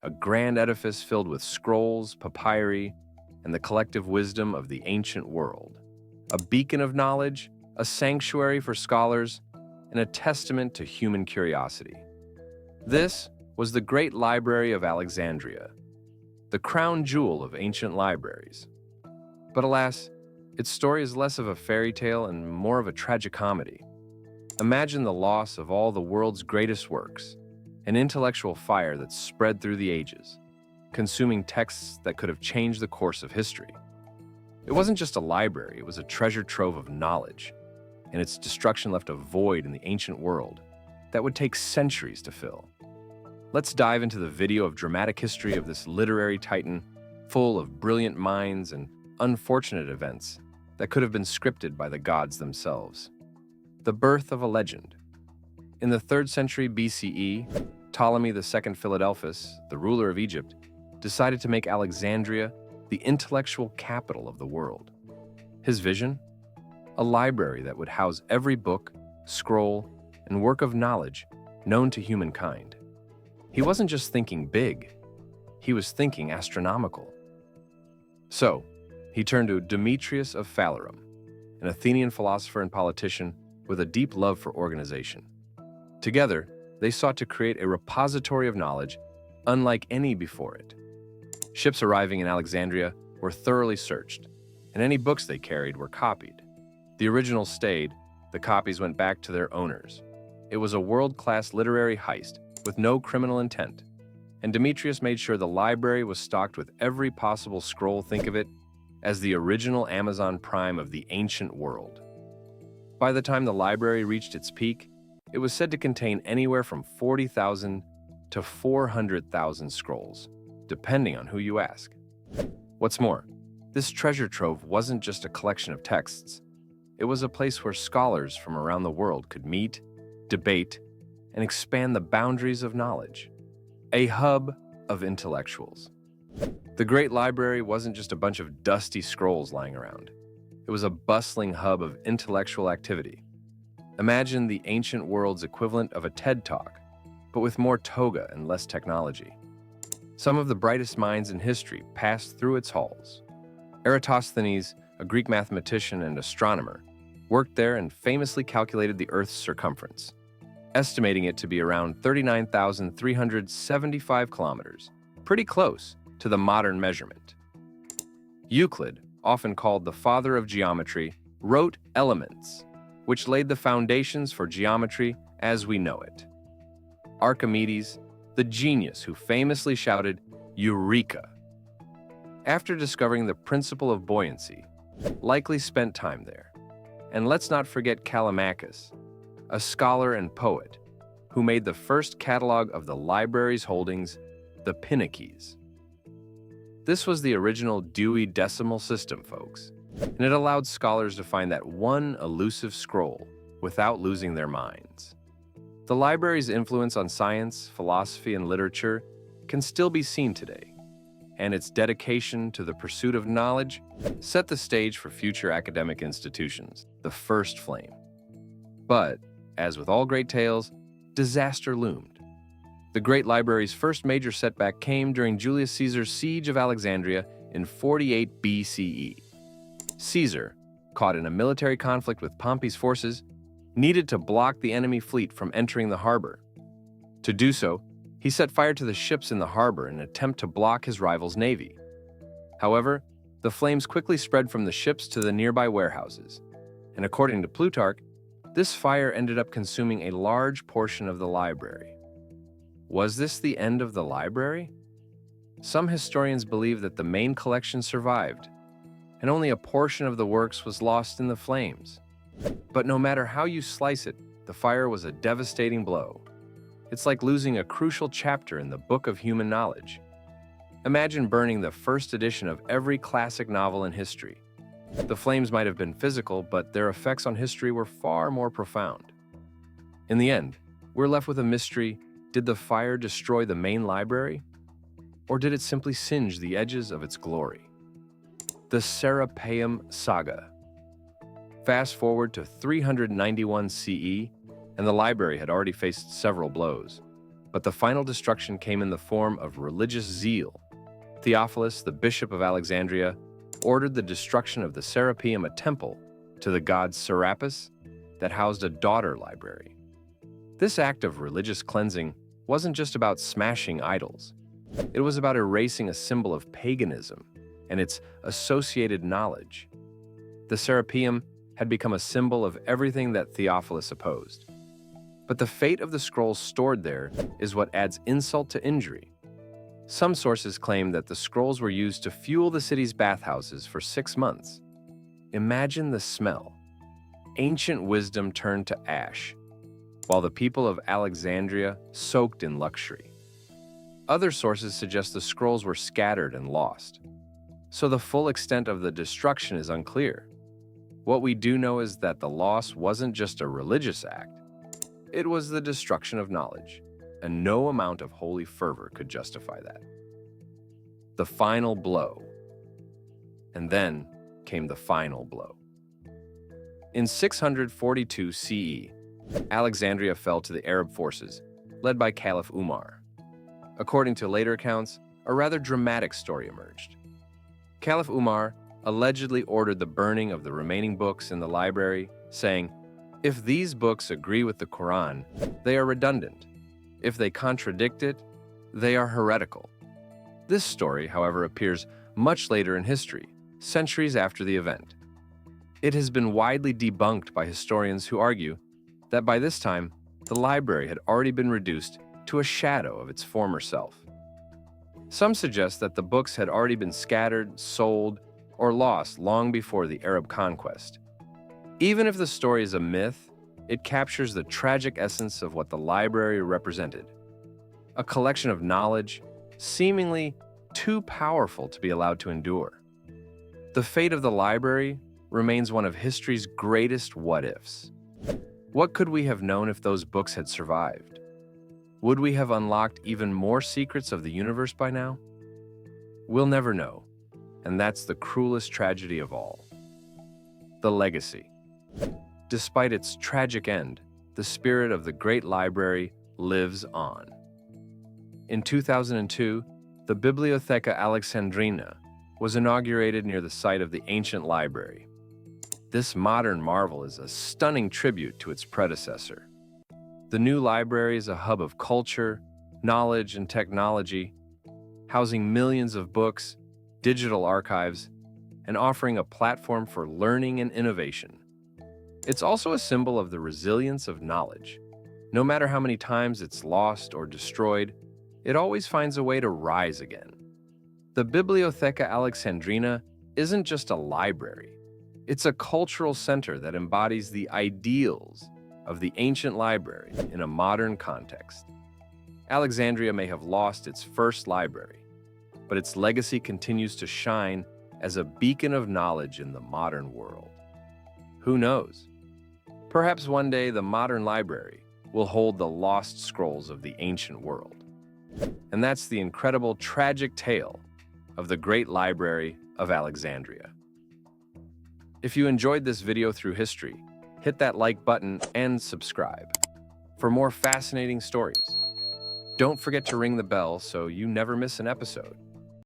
a grand edifice filled with scrolls, papyri, and the collective wisdom of the ancient world. A beacon of knowledge, a sanctuary for scholars, and a testament to human curiosity. This was the Great Library of Alexandria, the crown jewel of ancient libraries. But alas, its story is less of a fairy tale and more of a tragicomedy. Imagine the loss of all the world's greatest works, an intellectual fire that spread through the ages, consuming texts that could have changed the course of history. It wasn't just a library, it was a treasure trove of knowledge, and its destruction left a void in the ancient world that would take centuries to fill. Let's dive into the video of dramatic history of this literary titan, full of brilliant minds and unfortunate events that could have been scripted by the gods themselves. The birth of a legend. In the 3rd century BCE, Ptolemy II Philadelphus, the ruler of Egypt, decided to make Alexandria the intellectual capital of the world. His vision? A library that would house every book, scroll, and work of knowledge known to humankind. He wasn't just thinking big, he was thinking astronomical. So, he turned to Demetrius of Phalerum, an Athenian philosopher and politician with a deep love for organization. Together, they sought to create a repository of knowledge unlike any before it. Ships arriving in Alexandria were thoroughly searched, and any books they carried were copied. The originals stayed, the copies went back to their owners. It was a world-class literary heist with no criminal intent, and Demetrius made sure the library was stocked with every possible scroll. Think of it as the original Amazon Prime of the ancient world. By the time the library reached its peak, it was said to contain anywhere from 40,000 to 400,000 scrolls, depending on who you ask. What's more, this treasure trove wasn't just a collection of texts. It was a place where scholars from around the world could meet, debate, and expand the boundaries of knowledge. A hub of intellectuals. The Great Library wasn't just a bunch of dusty scrolls lying around. It was a bustling hub of intellectual activity. Imagine the ancient world's equivalent of a TED Talk, but with more toga and less technology. Some of the brightest minds in history passed through its halls. Eratosthenes, a Greek mathematician and astronomer, worked there and famously calculated the Earth's circumference, estimating it to be around 39,375 kilometers, pretty close to the modern measurement. Euclid, often called the father of geometry, wrote Elements, which laid the foundations for geometry as we know it. Archimedes, the genius who famously shouted, "Eureka!" after discovering the principle of buoyancy, likely spent time there. And let's not forget Callimachus, a scholar and poet who made the first catalog of the library's holdings, the Pinnaces. This was the original Dewey Decimal System, folks, and it allowed scholars to find that one elusive scroll without losing their minds. The library's influence on science, philosophy, and literature can still be seen today, and its dedication to the pursuit of knowledge set the stage for future academic institutions, the first flame. But, as with all great tales, disaster loomed. The Great Library's first major setback came during Julius Caesar's siege of Alexandria in 48 BCE. Caesar, caught in a military conflict with Pompey's forces, needed to block the enemy fleet from entering the harbor. To do so, he set fire to the ships in the harbor in an attempt to block his rival's navy. However, the flames quickly spread from the ships to the nearby warehouses, and according to Plutarch, this fire ended up consuming a large portion of the library. Was this the end of the library? Some historians believe that the main collection survived, and only a portion of the works was lost in the flames. But no matter how you slice it, the fire was a devastating blow. It's like losing a crucial chapter in the book of human knowledge. Imagine burning the first edition of every classic novel in history. The flames might have been physical, but their effects on history were far more profound. In the end, we're left with a mystery. Did the fire destroy the main library? Or did it simply singe the edges of its glory? The Serapeum Saga. Fast forward to 391 CE, and the library had already faced several blows. But the final destruction came in the form of religious zeal. Theophilus, the bishop of Alexandria, ordered the destruction of the Serapeum, a temple to the god Serapis that housed a daughter library. This act of religious cleansing wasn't just about smashing idols. It was about erasing a symbol of paganism and its associated knowledge. The Serapeum had become a symbol of everything that Theophilus opposed. But the fate of the scrolls stored there is what adds insult to injury. Some sources claim that the scrolls were used to fuel the city's bathhouses for 6 months. Imagine the smell. Ancient wisdom turned to ash, while the people of Alexandria soaked in luxury. Other sources suggest the scrolls were scattered and lost, so the full extent of the destruction is unclear. What we do know is that the loss wasn't just a religious act. It was the destruction of knowledge, and no amount of holy fervor could justify that. The final blow. And then came the final blow. In 642 CE, Alexandria fell to the Arab forces, led by Caliph Umar. According to later accounts, a rather dramatic story emerged. Caliph Umar allegedly ordered the burning of the remaining books in the library, saying, "If these books agree with the Quran, they are redundant. If they contradict it, they are heretical." This story, however, appears much later in history, centuries after the event. It has been widely debunked by historians who argue that by this time, the library had already been reduced to a shadow of its former self. Some suggest that the books had already been scattered, sold, or lost long before the Arab conquest. Even if the story is a myth, it captures the tragic essence of what the library represented: a collection of knowledge seemingly too powerful to be allowed to endure. The fate of the library remains one of history's greatest what-ifs. What could we have known if those books had survived? Would we have unlocked even more secrets of the universe by now? We'll never know, and that's the cruelest tragedy of all. The legacy. Despite its tragic end, the spirit of the Great Library lives on. In 2002, the Bibliotheca Alexandrina was inaugurated near the site of the ancient library. This modern marvel is a stunning tribute to its predecessor. The new library is a hub of culture, knowledge, and technology, housing millions of books, digital archives, and offering a platform for learning and innovation. It's also a symbol of the resilience of knowledge. No matter how many times it's lost or destroyed, it always finds a way to rise again. The Bibliotheca Alexandrina isn't just a library. It's a cultural center that embodies the ideals of the ancient library in a modern context. Alexandria may have lost its first library, but its legacy continues to shine as a beacon of knowledge in the modern world. Who knows? Perhaps one day the modern library will hold the lost scrolls of the ancient world. And that's the incredible, tragic tale of the Great Library of Alexandria. If you enjoyed this video through history, hit that like button and subscribe for more fascinating stories. Don't forget to ring the bell so you never miss an episode.